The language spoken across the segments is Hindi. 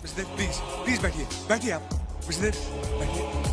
मिस्टर देव प्लीज प्लीज बैठिए बैठिए आप मिस्टर देव बैठिए।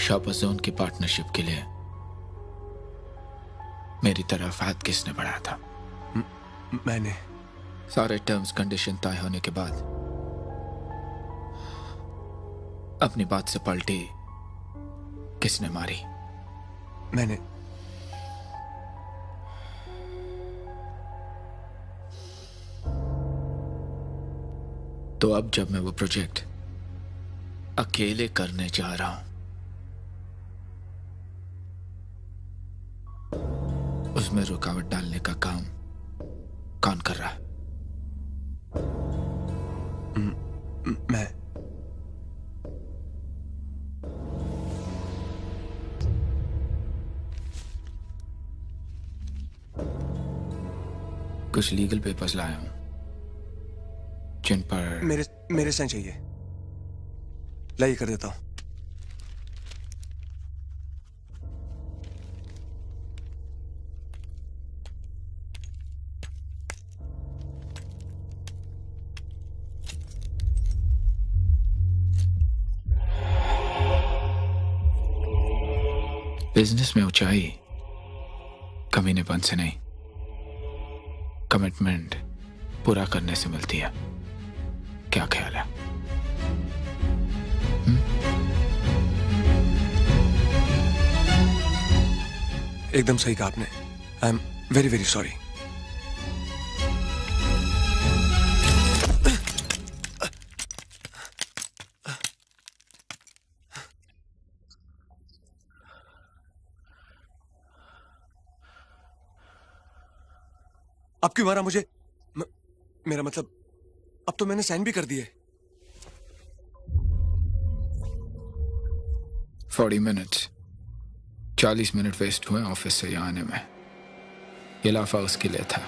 शॉपर जोन की पार्टनरशिप के लिए मेरी तरफ हाथ किसने बढ़ाया था? मैंने। सारे टर्म्स कंडीशन तय होने के बाद अपनी बात से पलटी किसने मारी? मैंने। तो अब जब मैं वो प्रोजेक्ट अकेले करने जा रहा हूं, उसमें रुकावट डालने का काम कौन कर रहा है? मैं। कुछ लीगल पेपर्स लाया हूं जिन पर मेरे साइन चाहिए। लाइए कर देता हूं। बिजनेस में ऊंचाई कमीनेपन से नहीं, कमिटमेंट पूरा करने से मिलती है। क्या ख्याल है? एकदम सही कहा आपने। I am very very sorry. अब क्यों मारा मुझे? मेरा मतलब अब तो मैंने साइन भी कर दिए। 40 मिनट्स 40 मिनट वेस्ट हुए ऑफिस से यहाँ आने में। ये लाफा उसके लिए था।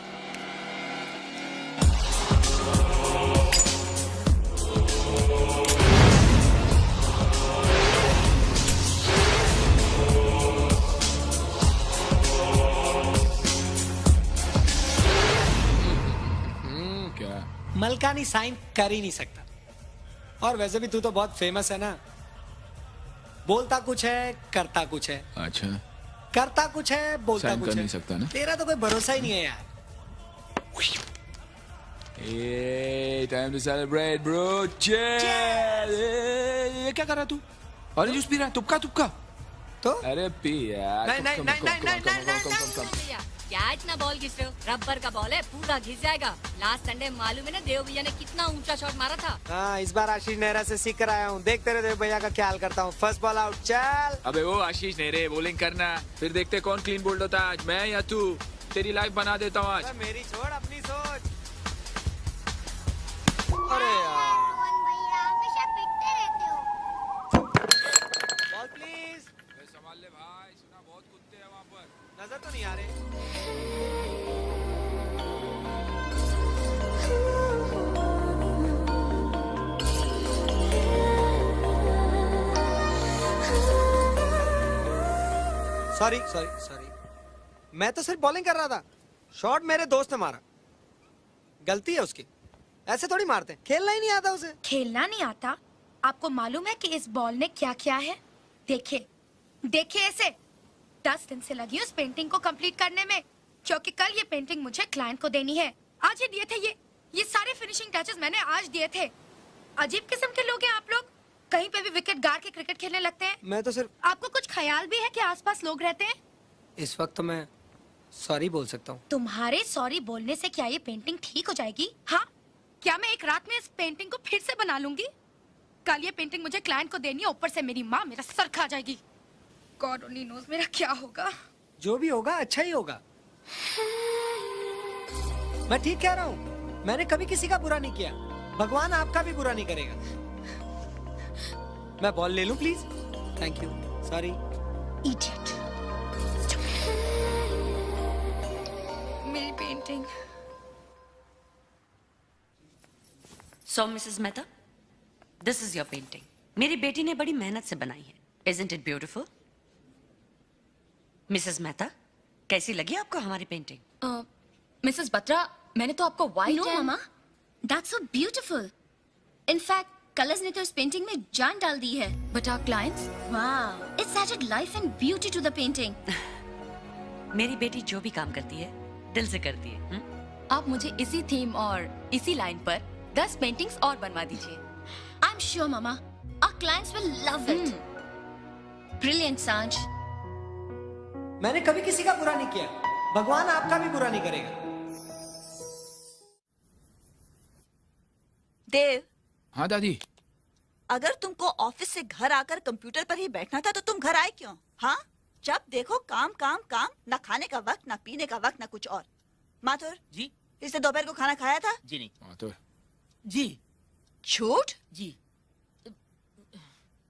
मलकानी साइन कर ही नहीं सकता। और वैसे भी तू तो बहुत फेमस है ना। बोलता कुछ है करता कुछ है। अच्छा, करता कुछ है बोलता साइन कुछ कर है। नहीं सकता ना? तेरा तो कोई भरोसा ही नहीं है यार। Hey, time to celebrate, bro. Cheers! ये क्या कर रहा तू? ऑरेंज जूस पी रहा है? तुपका? तो अरे पी यार। नहीं। क्या इतना बॉल घिस रहे हो? रबर का बॉल है, पूरा घिस जाएगा। लास्ट संडे मालूम है ना देव भैया ने कितना ऊंचा शॉट मारा था। हाँ, इस बार आशीष नेहरा से सीख कर आया हूँ। देखते रहे देव भैया का ख्याल करता हूँ। फर्स्ट बॉल आउट, चल। अबे वो आशीष नेहरे बॉलिंग करना, फिर देखते कौन क्लीन बोल्ड होता है आज, मैं या तू। तेरी लाइफ बना देता हूँ आज। मेरी छोड़ अपनी सोच। अरे यार, हमेशा पिटते रहते हो। Ball please. संभाल ले भाई, सुना बहुत कुत्ते हैं वहाँ पर। नजर तो नहीं आ रहे। सॉरी। मैं तो सिर्फ बॉलिंग कर रहा था। शॉट मेरे दोस्त ने मारा। गलती है उसकी। ऐसे थोड़ी मारते हैं। खेलना ही नहीं आता उसे। खेलना नहीं आता? आपको मालूम है कि इस बॉल ने क्या किया है? देखिए ऐसे 10 दिन से लगी हूँ इस पेंटिंग को कंप्लीट करने में, क्योंकि कल ये पेंटिंग मुझे क्लाइंट को देनी है। आज ही दिए थे ये सारे फिनिशिंग टचेस मैंने आज दिए थे। अजीब किस्म के लोग हैं आप लोग। कहीं पे भी विकेट गाड़ के क्रिकेट खेलने लगते हैं। मैं तो सिर्फ। आपको कुछ ख्याल भी है कि आसपास लोग रहते हैं? इस वक्त तो मैं सॉरी बोल सकता हूँ। तुम्हारे सॉरी बोलने से क्या ये पेंटिंग ठीक हो जाएगी? हाँ, क्या मैं एक रात में इस पेंटिंग को फिर से बना लूंगी? कल ये पेंटिंग मुझे क्लाइंट को देनी है, ऊपर से मेरी माँ मेरा सर खा जाएगी। गॉड ओनली नोज मेरा क्या होगा। जो भी होगा अच्छा ही होगा। मैं ठीक कह रहा हूँ, मैंने कभी किसी का बुरा नहीं किया, भगवान आपका भी बुरा नहीं करेगा। मैं बॉल ले लूं please? Thank you. Sorry. Idiot. मेरी painting. So, Mrs. Mehta, this is your painting. मेरी बेटी ने बड़ी मेहनत से बनाई है. Isn't it beautiful? Mrs. Mehta, कैसी लगी आपको हमारी पेंटिंग? मिसेस बत्रा, मैंने तो आपको white No, Mama. That's so beautiful. In fact, colours ने तो इस पेंटिंग में जान डाल दी है. But our clients, Wow. It's added life and beauty to the painting. मेरी बेटी जो भी काम करती है दिल से करती है. आप मुझे इसी थीम और इसी लाइन पर 10 पेंटिंग्स और बनवा दीजिए. I'm sure, Mama. Our clients will love it. Brilliant, Sanj. मैंने कभी किसी का बुरा नहीं किया, भगवान आपका भी बुरा नहीं करेगा। देव, हाँ दादी. अगर तुमको ऑफिस से घर आकर कंप्यूटर पर ही बैठना था तो तुम घर आए क्यों? हाँ, जब देखो काम काम काम, ना खाने का वक्त, ना पीने का वक्त, ना कुछ और. माथुर जी इसने दोपहर को खाना खाया था? जी नहीं. हाँ तो जी झूठ. जी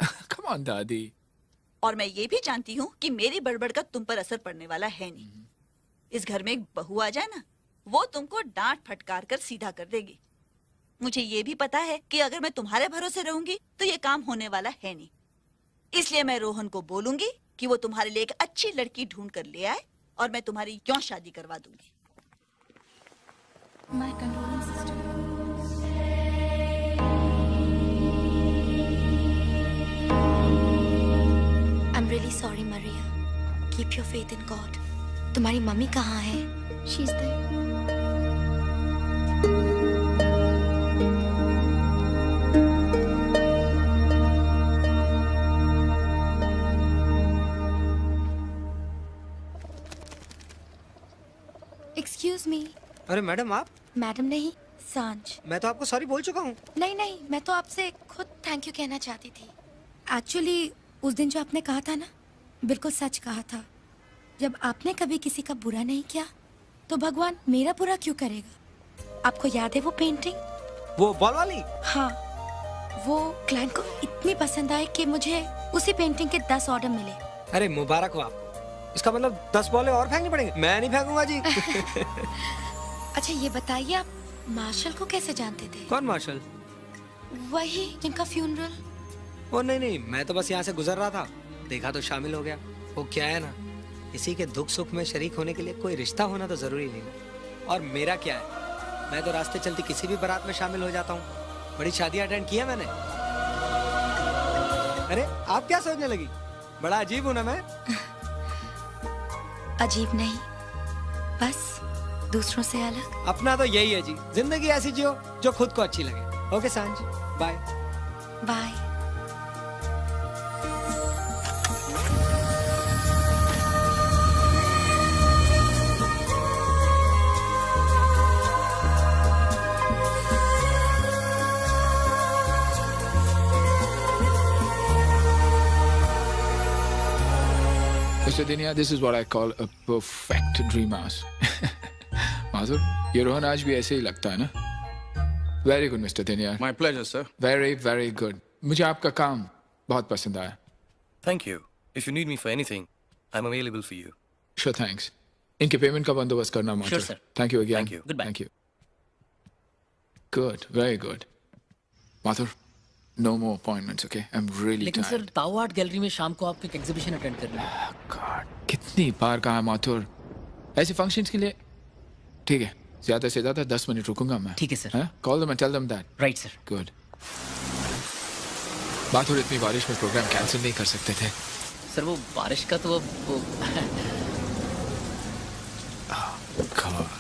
कम ऑन दादी. और मैं ये भी जानती हूँ कि मेरी बड़बड़ का तुम पर असर पड़ने वाला है नहीं. इस घर में एक बहू आ जाए ना, वो तुमको डांट फटकार कर सीधा कर देगी. मुझे ये भी पता है कि अगर मैं तुम्हारे भरोसे रहूंगी तो ये काम होने वाला है नहीं. इसलिए मैं रोहन को बोलूंगी कि वो तुम्हारे लिए एक अच्छी लड़की ढूंढ कर ले आए और मैं तुम्हारी क्यों शादी करवा दूंगी. My condolences to you. I'm really sorry, Maria. Keep your faith in God. तुम्हारी मम्मी कहाँ है? She's there. Excuse me. अरे मैडम आप? मैडम नहीं, सांझ. मैं तो आपको सॉरी बोल चुका हूँ. नहीं नहीं, मैं तो आपसे खुद थैंक यू कहना चाहती थी. एक्चुअली उस दिन जो आपने कहा था ना, बिल्कुल सच कहा था. जब आपने कभी किसी का बुरा नहीं किया तो भगवान मेरा बुरा क्यों करेगा? आपको याद है वो पेंटिंग? वो बॉल वाली? हाँ, वो क्लाइंट को इतनी पसंद आई कि मुझे उसी पेंटिंग के 10 ऑर्डर मिले. अरे मुबारक हो आपको. इसका मतलब 10 बॉलें और फेंकनी पड़ेंगे? मैं नहीं फेंकूंगा जी. अच्छा ये बताइए, आप मार्शल को कैसे जानते थे? कौन मार्शल? वही जिनका फ्यूनरल. ओ नहीं, मैं तो बस यहाँ से गुजर रहा था, देखा तो शामिल हो गया. वो क्या है ना, किसी के दुख सुख में शरीक होने के लिए कोई रिश्ता होना तो जरूरी नहीं. और मेरा क्या है, मैं तो रास्ते चलती किसी भी बारात में शामिल हो जाता हूँ. बड़ी शादियां अटेंड की है मैंने. अरे आप क्या सोचने लगी? बड़ा अजीब हूँ ना मैं? अजीब नहीं, बस दूसरों से अलग. अपना तो यही है जी, जिंदगी ऐसी जियो जो खुद को अच्छी लगे. Okay Saanjh, bye. Bye. Mr. Dinia, this is what I call a perfect dream house. माधुर, ये रोहन आज भी ऐसे ही लगता है ना? Very good, Mr. Dinia. My pleasure, sir. Very, very good. मुझे आपका काम बहुत पसंद आया. Thank you. If you need me for anything, I'm available for you. Sure, thanks. इनके पेमेंट का बंदोबस्त करना माधुर. Sure, sir. Thank you again. Thank you. Goodbye. Thank you. Good, very good. Madhur, no more appointments, okay? I'm really लेकिन सर tired. ताओ आर्ट गैलरी में शाम को आपको एक एग्जीबिशन अटेंड करना है. God, कितनी बार कहा माथुर, ऐसे फंक्शंस के लिए. ठीक है, ज्यादा से ज्यादा 10 मिनट रुकूंगा मैं. ठीक है sir. Call them and tell them that. Right sir. Good. Mathur, इतनी बारिश में प्रोग्राम कैंसिल नहीं कर सकते थे. सर वो बारिश का तो वो God.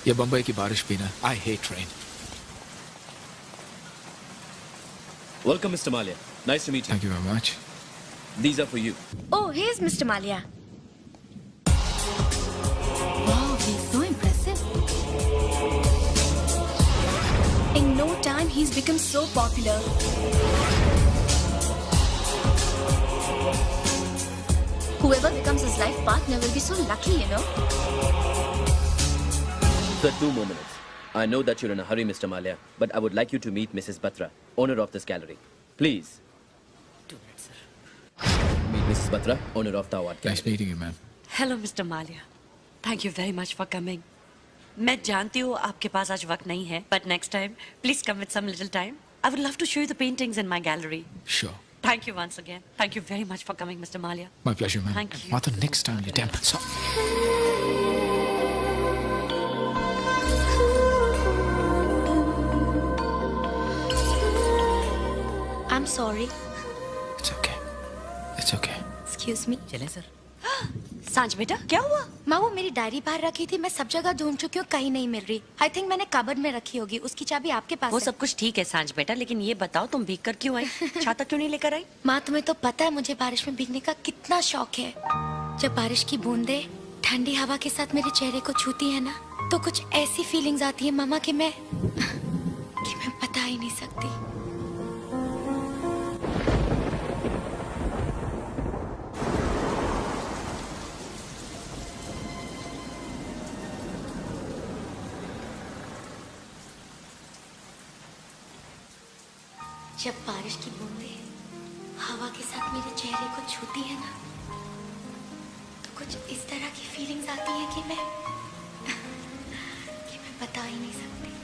ये बम्बई की बारिश भी ना. I hate rain. Welcome, Mr. Malia. Nice to meet you. Thank you very much. These are for you. Oh, here's Mr. Malia. Wow, he's so impressive. In no time, he's become so popular. Whoever becomes his life partner will be so lucky, you know. Sir, 2 more minutes. I know that you're in a hurry, Mr. Malia, but I would like you to meet Mrs. Batra, owner of this gallery. Please. 2 minutes, sir. Meet Mrs. Batra, owner of the art gallery. Nice meeting you, ma'am. Hello mister Malia, thank you very much for coming. मैं जानती हूँ आपके पास आज वक्त नहीं है, but next time please come with some little time. I would love to show you the paintings in my gallery. Sure. Thank you once again. Thank you very much for coming mister Malia. My pleasure, ma'am. Thank you. Mother, next time you damn. So, I'm sorry. it's okay. It's okay. Excuse me. चलें सर. सांझ बेटा क्या हुआ? माँ वो मेरी डायरी बाहर रखी थी, मैं सब जगह ढूंढ चुकी हूँ, कहीं नहीं मिल रही. आई थिंक मैंने कबर्ड में रखी होगी. उसकी चाबी आपके पास वो है. सब कुछ ठीक है सांझ बेटा, लेकिन ये बताओ तुम भीग कर क्यों आई? छाता क्यों नहीं लेकर आई? माँ तुम्हें तो पता है मुझे बारिश में भीगने का कितना शौक है. जब बारिश की बूंदें ठंडी हवा के साथ मेरे चेहरे को छूती है ना, तो कुछ ऐसी फीलिंग्स आती है मामा कि मैं बता ही नहीं सकती. जब बारिश की बूंदें हवा के साथ मेरे चेहरे को छूती है ना, तो कुछ इस तरह की फीलिंग्स आती है कि मैं बता ही नहीं सकती.